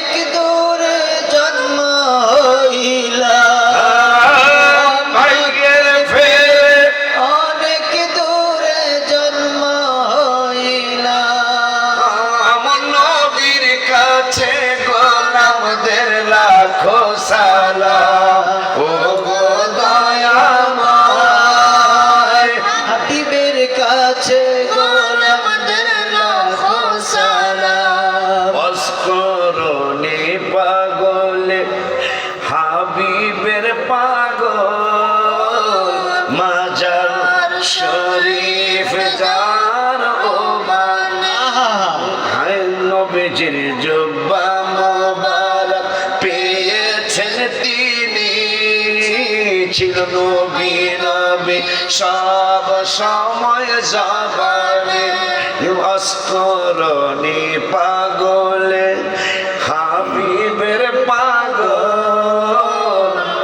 অনেক দূরে জন্ম হইলা ভাগ্যের ফেরে অনেক দূরে জন্ম হইলা আমার নবীর কাছে গোলামদের লাখো সালাম ও গো দয়াময় হাবিবের কাছে গোলামদের লাখো সালাম অস্করণে পাগলে হাবিবের পাগল মাজার শরীফ যার ও মানে হায় নবীজির জুব্বা মোবারক পেয়েছেন তিনি ছিল নবী নবী সব সময় জবানে অস্করণে পাগলে হাবিবের পাগল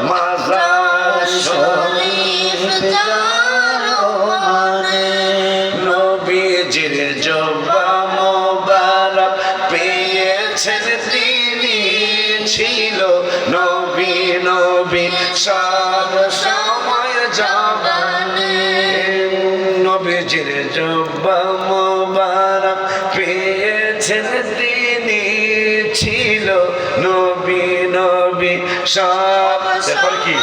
মাজার শরীফ যার মানে নবীজির জুব্বা মোবারক পেয়েছেন তিনি ছিল নবী নবী সব সময় জবানে নবীজির জুব্বা মোবারক পেয়েছেন তিনি ছিল নবী নবী সব তারপর কি